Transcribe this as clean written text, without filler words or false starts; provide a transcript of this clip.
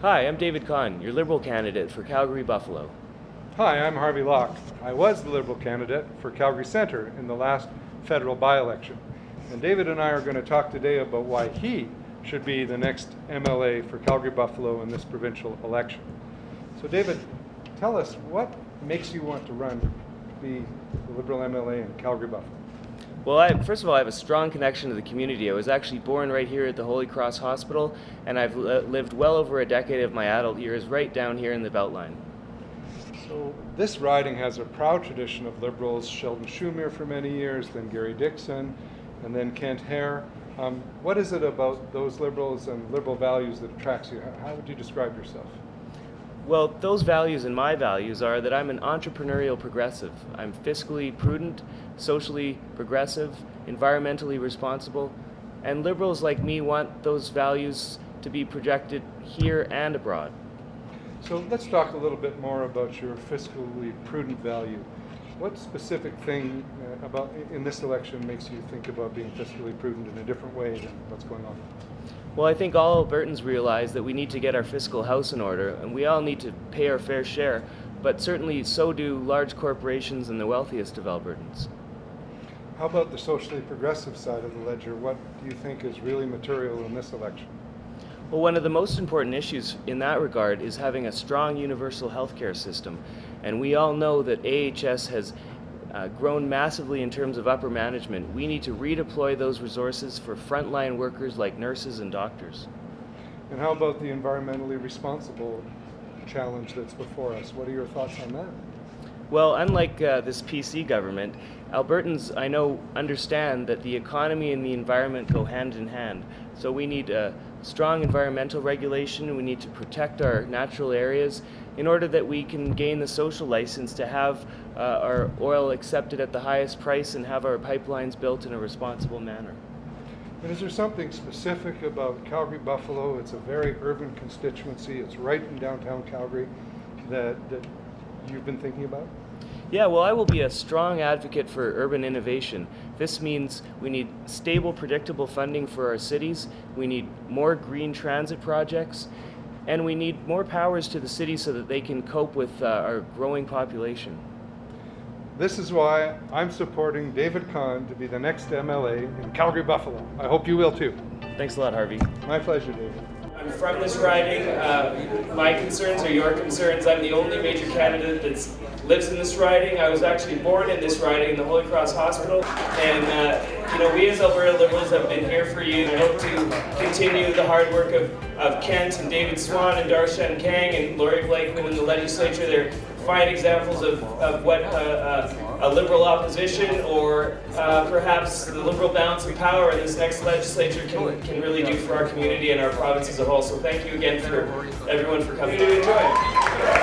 Hi, I'm David Kahn, your Liberal candidate for Calgary Buffalo. Hi, I'm Harvey Locke. I was the Liberal candidate for Calgary Centre in the last federal by-election. And David and I are going to talk today about why he should be the next MLA for Calgary Buffalo in this provincial election. So David, tell us, what makes you want to run to be the Liberal MLA in Calgary Buffalo? Well, first of all, I have a strong connection to the community. I was actually born right here at the Holy Cross Hospital, and I've lived well over a decade of my adult years right down here in the Beltline. So this riding has a proud tradition of Liberals, Sheldon Schumer for many years, then Gary Dixon, and then Kent Hare. What is it about those Liberals and Liberal values that attracts you? How would you describe yourself? Well, those values and my values are that I'm an entrepreneurial progressive. I'm fiscally prudent, socially progressive, environmentally responsible, and Liberals like me want those values to be projected here and abroad. So let's talk a little bit more about your fiscally prudent value. What specific thing about in this election makes you think about being fiscally prudent in a different way than what's going on? Well, I think all Albertans realize that we need to get our fiscal house in order, and we all need to pay our fair share, but certainly so do large corporations and the wealthiest of Albertans. How about the socially progressive side of the ledger? What do you think is really material in this election? Well, one of the most important issues in that regard is having a strong universal healthcare system. And we all know that AHS has grown massively in terms of upper management. We need to redeploy those resources for frontline workers like nurses and doctors. And how about the environmentally responsible challenge that's before us? What are your thoughts on that? Well, unlike this PC government, Albertans, I know, understand that the economy and the environment go hand in hand. So we need strong environmental regulation. We need to protect our natural areas in order that we can gain the social license to have our oil accepted at the highest price and have our pipelines built in a responsible manner. And is there something specific about Calgary Buffalo? It's a very urban constituency. It's right in downtown Calgary that you've been thinking about? Yeah, well, I will be a strong advocate for urban innovation. This means we need stable, predictable funding for our cities, we need more green transit projects, and we need more powers to the city so that they can cope with our growing population. This is why I'm supporting David Kahn to be the next MLA in Calgary Buffalo. I hope you will too. Thanks a lot, Harvey. My pleasure, David. I'm from this riding. My concerns are your concerns. I'm the only major candidate that lives in this riding. I was actually born in this riding in the Holy Cross Hospital. And we as Alberta Liberals have been here for you. I hope to continue the hard work of Kent and David Swan and Darshan Kang and Laurie Blakeman in the legislature. They're fine examples of what a Liberal opposition or perhaps the Liberal balance of power in this next legislature can really do for our community and our province as a whole. So thank you again for everyone for coming to enjoy it.